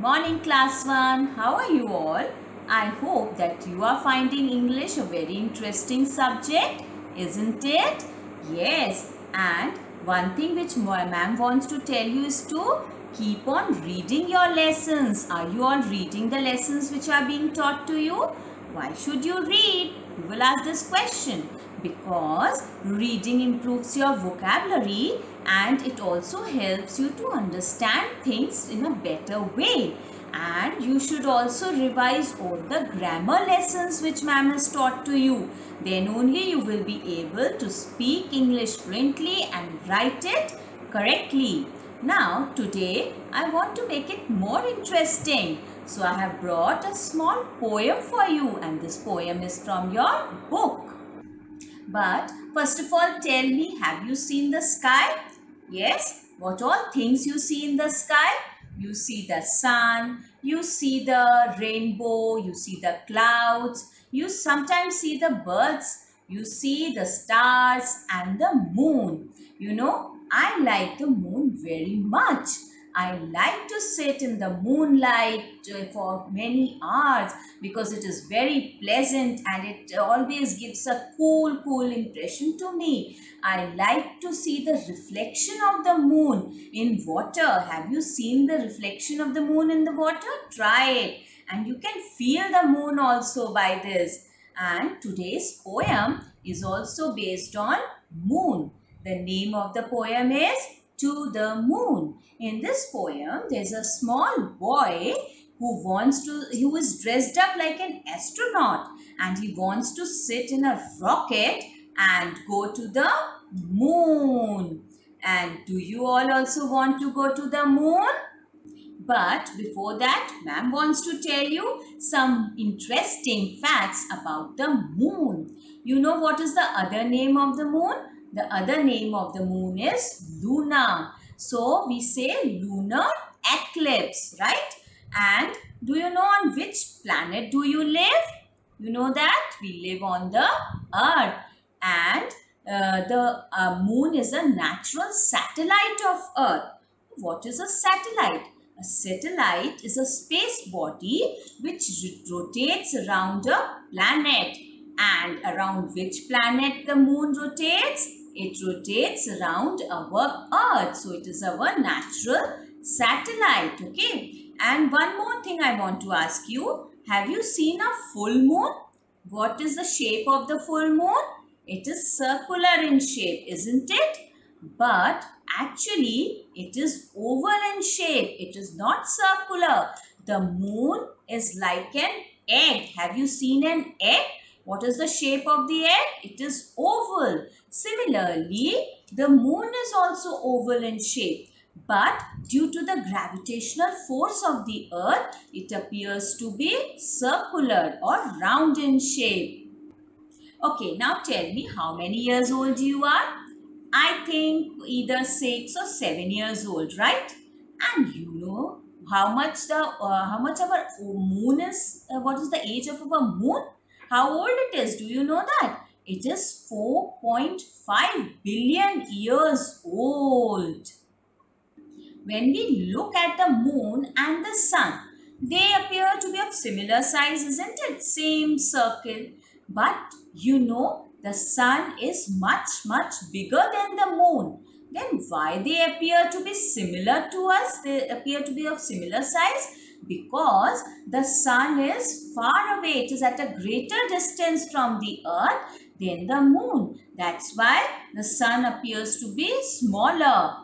morning class 1. How are you all? I hope that you are finding English a very interesting subject, isn't it? Yes, and one thing which ma'am wants to tell you is to keep on reading your lessons. Are you all reading the lessons which are being taught to you? Why should you read? You will ask this question. Because reading improves your vocabulary and it also helps you to understand things in a better way. And you should also revise all the grammar lessons which ma'am has taught to you. Then only you will be able to speak English fluently and write it correctly. Now today I want to make it more interesting. So I have brought a small poem for you, and this poem is from your book. But first of all, tell me, have you seen the sky? Yes, what all things you see in the sky? You see the sun, you see the rainbow, you see the clouds, you sometimes see the birds, you see the stars and the moon. You know, I like the moon very much. I like to sit in the moonlight for many hours because it is very pleasant and it always gives a cool impression to me. I like to see the reflection of the moon in water. Have you seen the reflection of the moon in the water? Try it, and you can feel the moon also by this. And today's poem is also based on moon. The name of the poem is To the Moon. In this poem, there's a small boy who is dressed up like an astronaut, and he wants to sit in a rocket and go to the moon. And do you all also want to go to the moon? But before that, ma'am wants to tell you some interesting facts about the moon. You know what is the other name of the moon? The other name of the moon is Luna. So we say lunar eclipse, right? And do you know on which planet do you live? You know that we live on the earth, and the moon is a natural satellite of earth. What is a satellite? A satellite is a space body which rotates around a planet. And around which planet the moon rotates? It rotates around our earth. So it is our natural satellite. Okay. And one more thing I want to ask you. Have you seen a full moon? What is the shape of the full moon? It is circular in shape, isn't it? But actually it is oval in shape. It is not circular. The moon is like an egg. Have you seen an egg? What is the shape of the egg? It is oval. Similarly, the moon is also oval in shape. But due to the gravitational force of the earth, it appears to be circular or round in shape. Okay, now tell me how many years old you are? I think either 6 or 7 years old, right? And you know how much our moon is? What is the age of our moon? How old it is? Do you know that? It is 4.5 billion years old. When we look at the moon and the sun, they appear to be of similar size, isn't it? Same circle. But you know, the sun is much bigger than the moon. Then why they appear to be similar to us? They appear to be of similar size because the sun is far away. It is at a greater distance from the earth than the moon. That's why the sun appears to be smaller.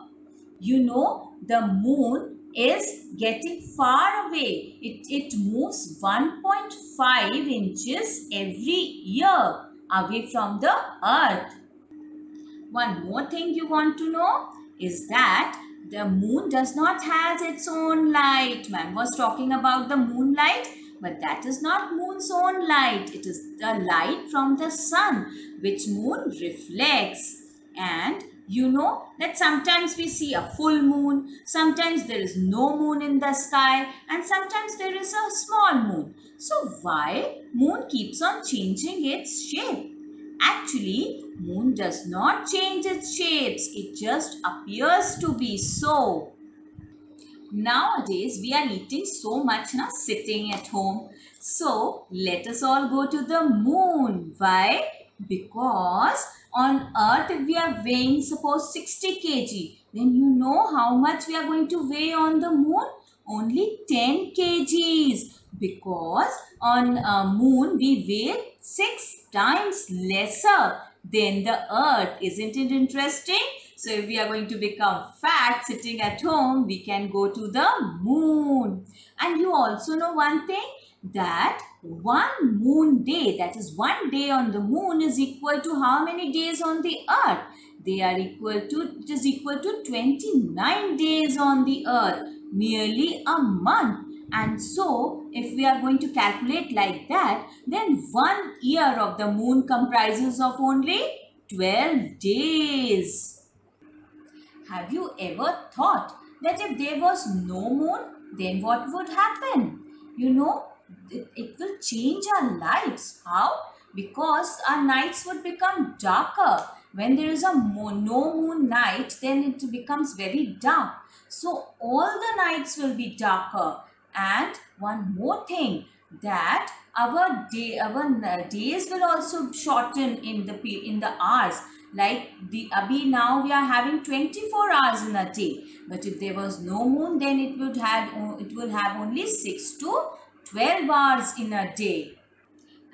You know, the moon is getting far away. It moves 1.5 inches every year away from the earth. One more thing you want to know is that the moon does not have its own light. Man was talking about the moonlight, but that is not moon's own light. It is the light from the sun which moon reflects. And you know that sometimes we see a full moon, sometimes there is no moon in the sky, and sometimes there is a small moon. So why moon keeps on changing its shape? Actually, moon does not change its shapes. It just appears to be so. Nowadays, we are eating so much now sitting at home. So, let us all go to the moon. Why? Because on earth, if we are weighing suppose 60 kg, then you know how much we are going to weigh on the moon? Only 10 kgs. Because on moon, we weigh 6 times lesser than the earth. Isn't it interesting? So if we are going to become fat sitting at home, we can go to the moon. And you also know one thing, that one moon day, that is one day on the moon, is equal to how many days on the earth? They are equal to, it is equal to 29 days on the earth, nearly a month. And so, if we are going to calculate like that, then 1 year of the moon comprises of only 12 days. Have you ever thought that if there was no moon, then what would happen? You know, it will change our lives. How? Because our nights would become darker. When there is a no moon night, then it becomes very dark. So all the nights will be darker. And one more thing, that our days will also shorten in the hours. Like the abhi now we are having 24 hours in a day, but if there was no moon, then it will have only 6 to 12 hours in a day.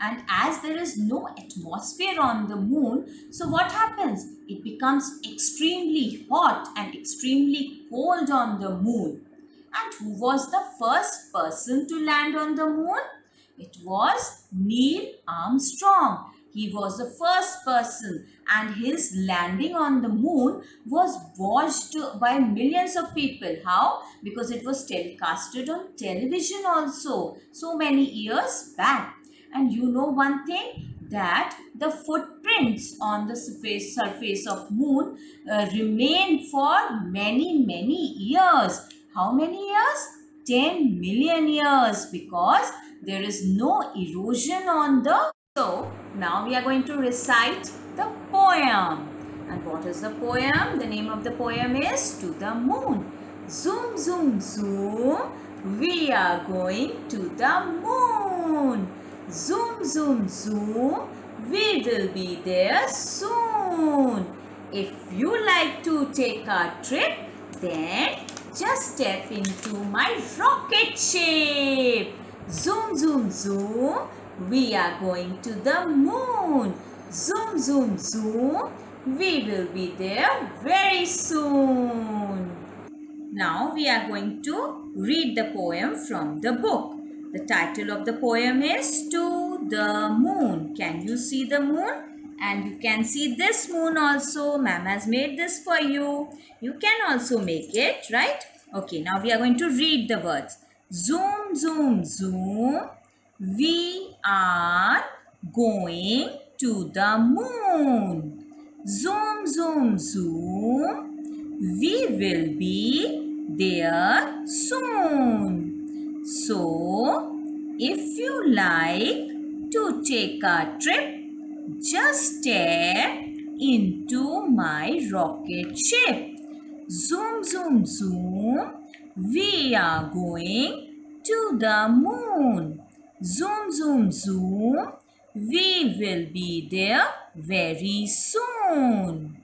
And as there is no atmosphere on the moon, so what happens? It becomes extremely hot and extremely cold on the moon. And who was the first person to land on the moon? It was Neil Armstrong. He was the first person, and his landing on the moon was watched by millions of people. How? Because it was telecasted on television also so many years back. And you know one thing, that the footprints on the surface of moon remain for many years. How many years? 10 million years, because there is no erosion on the. So now we are going to recite the poem. And what is the poem? The name of the poem is To the Moon. Zoom, zoom, zoom, we are going to the moon. Zoom, zoom, zoom, we will be there soon. If you like to take a trip, then just step into my rocket ship. Zoom, zoom, zoom, we are going to the moon. Zoom, zoom, zoom, we will be there very soon. Now we are going to read the poem from the book. The title of the poem is To the Moon. Can you see the moon? And you can see this moon also. Ma'am has made this for you. You can also make it, right? Okay, now we are going to read the words. Zoom, zoom, zoom. We are going to the moon. Zoom, zoom, zoom. We will be there soon. So, if you like to take a trip, just step into my rocket ship. Zoom, zoom, zoom, we are going to the moon. Zoom, zoom, zoom, we will be there very soon.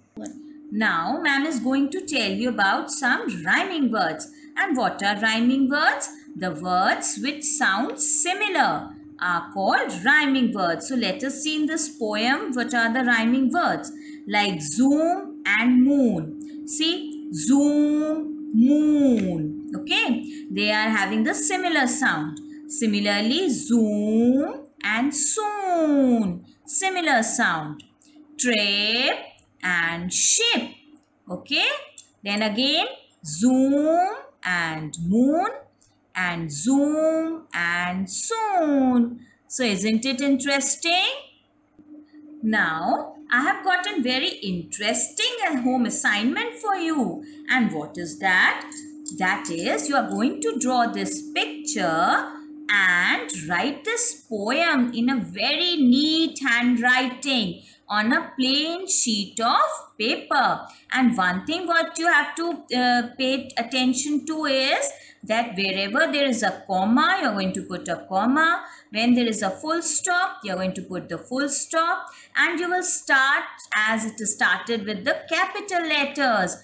Now, ma'am is going to tell you about some rhyming words. And what are rhyming words? The words which sound similar are called rhyming words. So, let us see in this poem what are the rhyming words. Like zoom and moon. See, zoom, moon. Okay, they are having the similar sound. Similarly, zoom and soon. Similar sound. Trip and ship. Okay, then again zoom and moon, and zoom and soon. So isn't it interesting? Now I have gotten very interesting home assignment for you. And what is that? That is, you are going to draw this picture and write this poem in a very neat handwriting. on a plain sheet of paper. And one thing what you have to pay attention to is that wherever there is a comma, you're going to put a comma. When there is a full stop, you're going to put the full stop. And you will start as it is started with the capital letters.